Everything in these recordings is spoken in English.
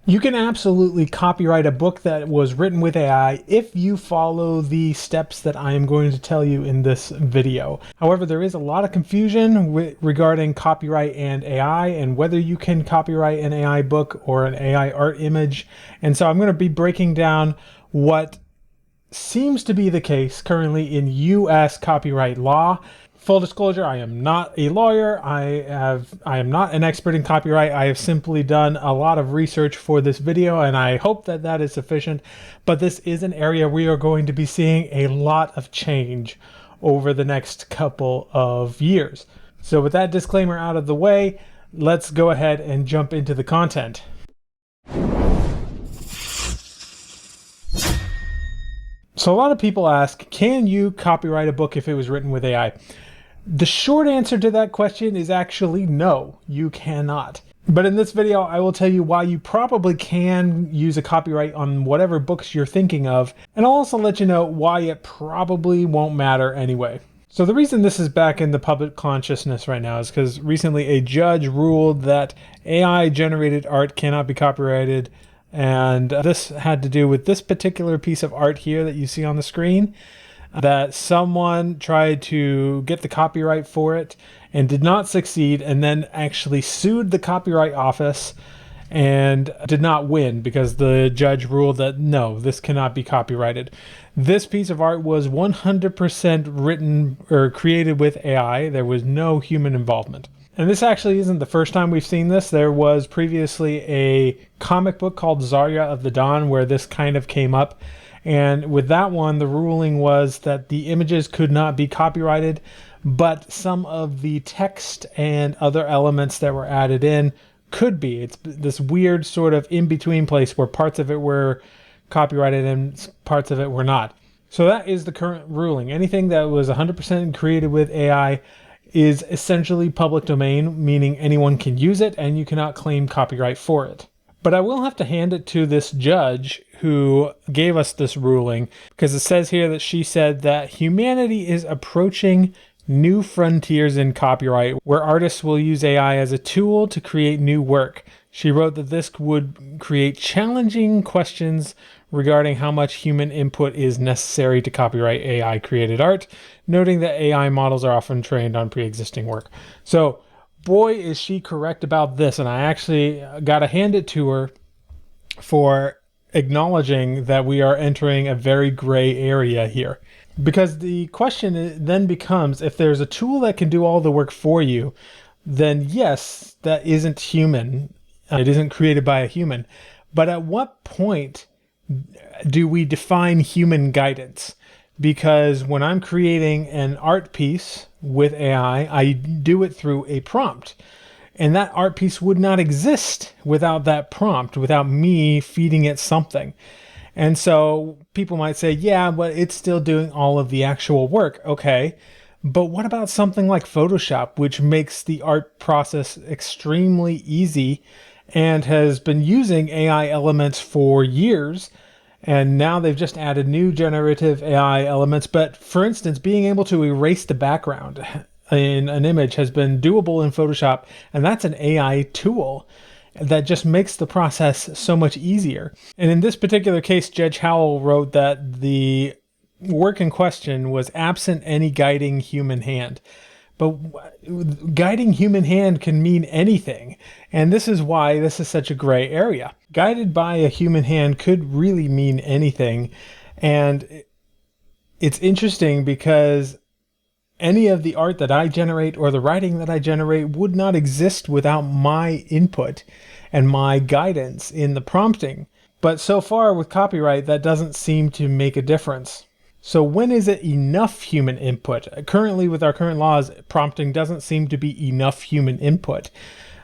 You can absolutely copyright a book that was written with AI if you follow the steps that I am going to tell you in this video. However, there is a lot of confusion regarding copyright and AI and whether you can copyright an AI book or an AI art image. And so I'm going to be breaking down what seems to be the case currently in US copyright law. Full disclosure, I am not a lawyer. I am not an expert in copyright. I have simply done a lot of research for this video, and I hope that that is sufficient. But this is an area we are going to be seeing a lot of change over the next couple of years. So with that disclaimer out of the way, let's go ahead and jump into the content. So a lot of people ask, can you copyright a book if it was written with AI? The short answer to that question is actually no, you cannot. But in this video, I will tell you why you probably can use a copyright on whatever books you're thinking of, and I'll also let you know why it probably won't matter anyway. So the reason this is back in the public consciousness right now is because recently a judge ruled that AI-generated art cannot be copyrighted, and this had to do with this particular piece of art here that you see on the screen, that someone tried to get the copyright for it and did not succeed, and then actually sued the copyright office and did not win because the judge ruled that no, this cannot be copyrighted. This piece of art was 100% written or created with AI. There was no human involvement. And this actually isn't the first time we've seen this. There was previously a comic book called Zarya of the Dawn where this kind of came up. And with that one, the ruling was that the images could not be copyrighted, but some of the text and other elements that were added in could be. It's this weird sort of in-between place where parts of it were copyrighted and parts of it were not. So that is the current ruling. Anything that was 100% created with AI is essentially public domain, meaning anyone can use it and you cannot claim copyright for it. But I will have to hand it to this judge who gave us this ruling, because it says here that she said that humanity is approaching new frontiers in copyright where artists will use AI as a tool to create new work. She wrote that this would create challenging questions regarding how much human input is necessary to copyright AI created art, noting that AI models are often trained on pre-existing work. So boy, is she correct about this. And I actually got to hand it to her for acknowledging that we are entering a very gray area here. Because the question then becomes, if there's a tool that can do all the work for you, then yes, that isn't human. It isn't created by a human. But at what point do we define human guidance? Because when I'm creating an art piece with AI, I do it through a prompt. And that art piece would not exist without that prompt, without me feeding it something. And so people might say, yeah, but it's still doing all of the actual work. Okay. But what about something like Photoshop, which makes the art process extremely easy and has been using AI elements for years? And now they've just added new generative AI elements. But for instance, being able to erase the background in an image has been doable in Photoshop. And that's an AI tool that just makes the process so much easier. And in this particular case, Judge Howell wrote that the work in question was absent any guiding human hand. But guiding human hand can mean anything. And this is why this is such a gray area. Guided by a human hand could really mean anything. And it's interesting because any of the art that I generate or the writing that I generate would not exist without my input and my guidance in the prompting. But so far with copyright, that doesn't seem to make a difference. So when is it enough human input? Currently, with our current laws, prompting doesn't seem to be enough human input.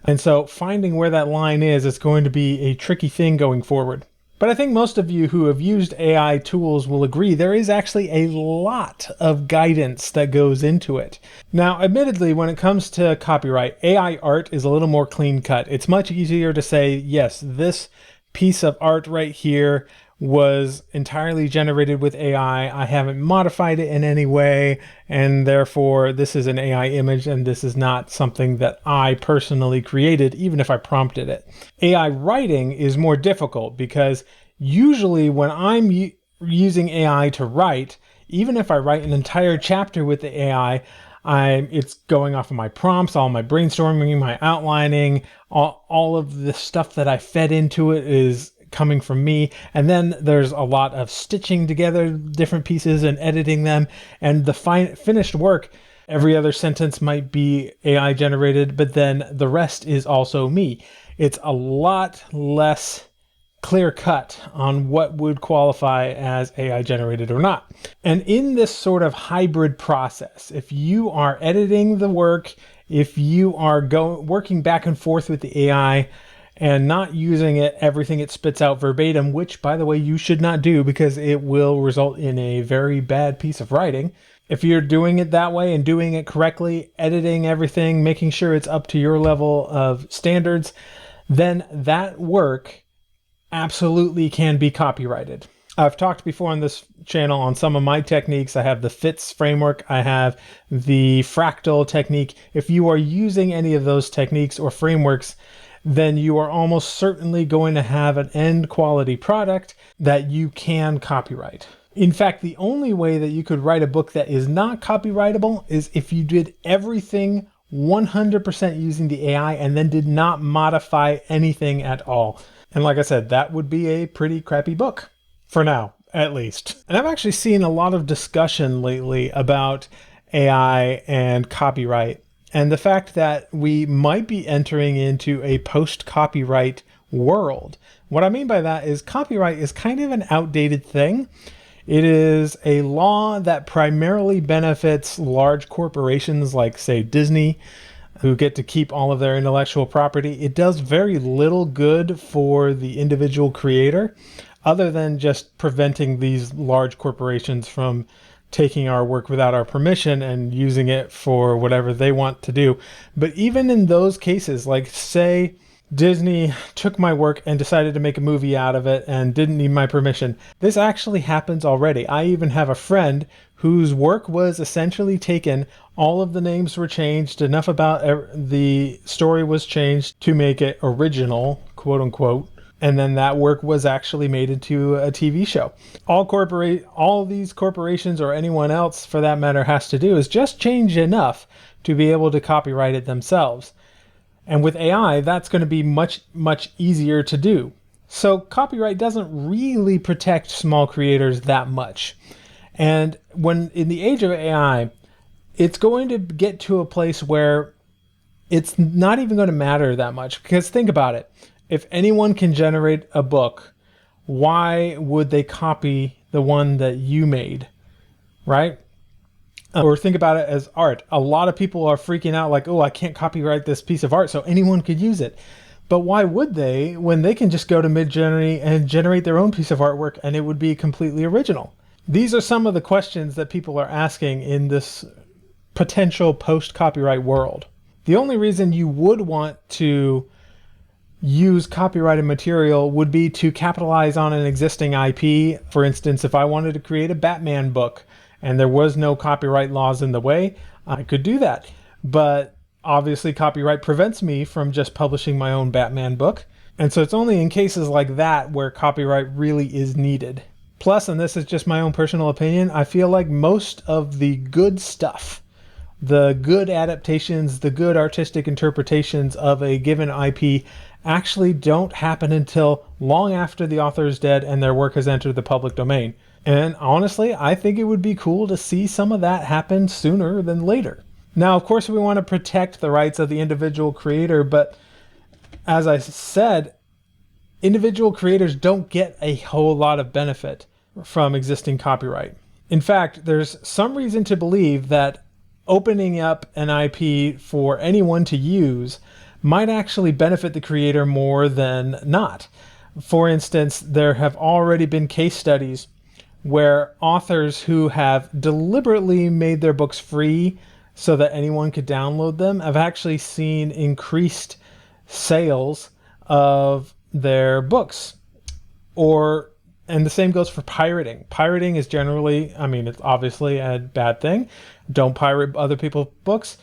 And so finding where that line is going to be a tricky thing going forward. But I think most of you who have used AI tools will agree there is actually a lot of guidance that goes into it. Now, admittedly, when it comes to copyright, AI art is a little more clean cut. It's much easier to say, yes, this piece of art right here was entirely generated with AI. I haven't modified it in any way, and therefore this is an AI image and this is not something that I personally created, even if I prompted it. AI writing is more difficult because usually when I'm using AI to write, even if I write an entire chapter with the AI, it's going off of my prompts, all my brainstorming, my outlining, all of the stuff that I fed into it is coming from me. And then there's a lot of stitching together different pieces and editing them. And the finished work, every other sentence might be AI generated, but then the rest is also me. It's a lot less clear cut on what would qualify as AI generated or not. And in this sort of hybrid process, if you are editing the work, if you are working back and forth with the AI and not using everything it spits out verbatim, which by the way, you should not do because it will result in a very bad piece of writing. If you're doing it that way and doing it correctly, editing everything, making sure it's up to your level of standards, then that work absolutely can be copyrighted. I've talked before on this channel on some of my techniques. I have the FITS framework. I have the fractal technique. If you are using any of those techniques or frameworks, then you are almost certainly going to have an end quality product that you can copyright. In fact, the only way that you could write a book that is not copyrightable is if you did everything 100% using the AI and then did not modify anything at all. And like I said, that would be a pretty crappy book, for now, at least. And I've actually seen a lot of discussion lately about AI and copyright, and the fact that we might be entering into a post-copyright world. What I mean by that is copyright is kind of an outdated thing. It is a law that primarily benefits large corporations like, say, Disney, who get to keep all of their intellectual property. It does very little good for the individual creator, other than just preventing these large corporations from taking our work without our permission and using it for whatever they want to do. But even in those cases, like say Disney took my work and decided to make a movie out of it and didn't need my permission, this actually happens already. I even have a friend whose work was essentially taken, all of the names were changed, enough about the story was changed to make it original, quote unquote, and then that work was actually made into a TV show. All these corporations, or anyone else for that matter, has to do is just change enough to be able to copyright it themselves. And with AI, that's going to be much, much easier to do. So copyright doesn't really protect small creators that much. And when in the age of AI, it's going to get to a place where it's not even going to matter that much. Because think about it. If anyone can generate a book, why would they copy the one that you made, right? Or think about it as art. A lot of people are freaking out like, oh, I can't copyright this piece of art, so anyone could use it. But why would they when they can just go to Midjourney and generate their own piece of artwork and it would be completely original? These are some of the questions that people are asking in this potential post-copyright world. The only reason you would want to use copyrighted material would be to capitalize on an existing IP. For instance, if I wanted to create a Batman book and there was no copyright laws in the way, I could do that. But obviously copyright prevents me from just publishing my own Batman book. And so it's only in cases like that where copyright really is needed. Plus, and this is just my own personal opinion, I feel like most of the good stuff, the good adaptations, the good artistic interpretations of a given IP actually don't happen until long after the author is dead and their work has entered the public domain. And honestly, I think it would be cool to see some of that happen sooner than later. Now, of course, we want to protect the rights of the individual creator, but as I said, individual creators don't get a whole lot of benefit from existing copyright. In fact, there's some reason to believe that opening up an IP for anyone to use might actually benefit the creator more than not. For instance, there have already been case studies where authors who have deliberately made their books free so that anyone could download them have actually seen increased sales of their books. Or And the same goes for pirating. Pirating is generally, I mean, it's obviously a bad thing. Don't pirate other people's books.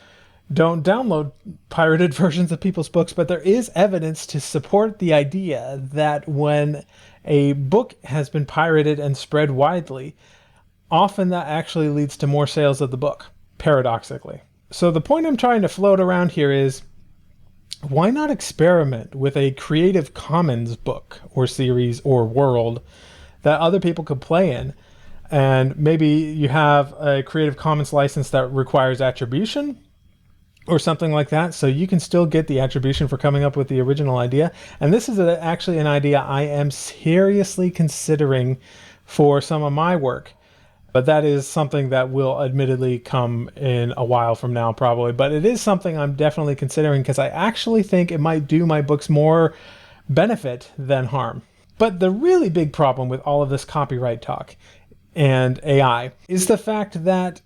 Don't download pirated versions of people's books, but there is evidence to support the idea that when a book has been pirated and spread widely, often that actually leads to more sales of the book, paradoxically. So the point I'm trying to float around here is, why not experiment with a Creative Commons book or series or world that other people could play in? And maybe you have a Creative Commons license that requires attribution or something like that, so you can still get the attribution for coming up with the original idea. And this is actually an idea I am seriously considering for some of my work. But that is something that will admittedly come in a while from now, probably. But it is something I'm definitely considering because I actually think it might do my books more benefit than harm. But the really big problem with all of this copyright talk and AI is the fact that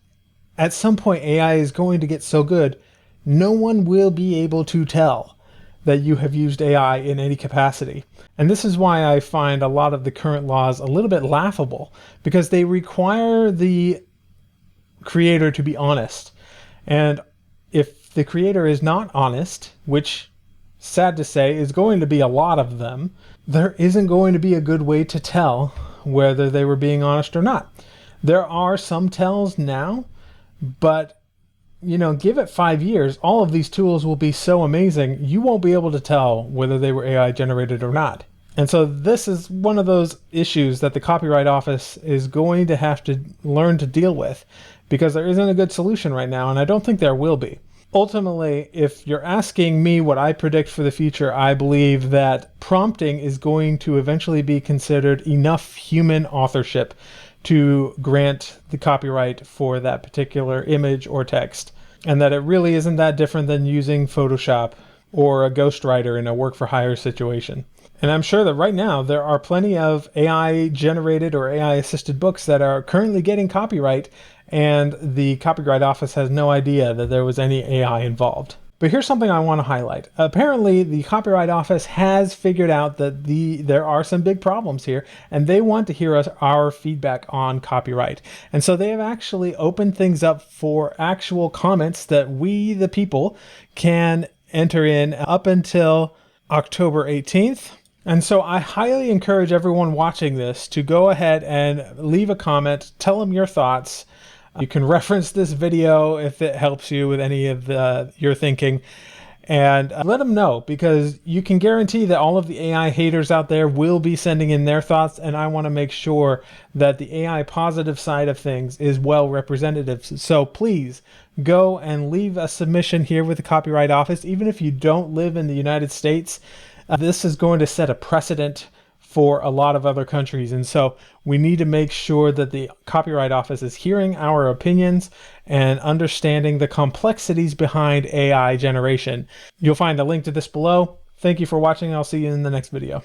at some point AI is going to get so good, no one will be able to tell that you have used AI in any capacity. And this is why I find a lot of the current laws a little bit laughable, because they require the creator to be honest. And if the creator is not honest, which, sad to say, is going to be a lot of them, there isn't going to be a good way to tell whether they were being honest or not. There are some tells now, but give it 5 years, all of these tools will be so amazing, you won't be able to tell whether they were AI generated or not. And so this is one of those issues that the Copyright Office is going to have to learn to deal with, because there isn't a good solution right now, and I don't think there will be. Ultimately, if you're asking me what I predict for the future, I believe that prompting is going to eventually be considered enough human authorship to grant the copyright for that particular image or text, and that it really isn't that different than using Photoshop or a ghostwriter in a work-for-hire situation. And I'm sure that right now there are plenty of AI-generated or AI-assisted books that are currently getting copyright, and the Copyright Office has no idea that there was any AI involved. But here's something I want to highlight. Apparently, the Copyright Office has figured out that there are some big problems here, and they want to hear our feedback on copyright. And so they have actually opened things up for actual comments that we, the people, can enter in up until October 18th. And so I highly encourage everyone watching this to go ahead and leave a comment, tell them your thoughts. You can reference this video if it helps you with any of your thinking, and let them know, because you can guarantee that all of the AI haters out there will be sending in their thoughts, and I want to make sure that the AI positive side of things is well represented. So please go and leave a submission here with the Copyright Office, even if you don't live in the United States. This is going to set a precedent for a lot of other countries, and so we need to make sure that the Copyright Office is hearing our opinions and understanding the complexities behind AI generation. You'll find a link to this below. Thank you for watching. I'll see you in the next video.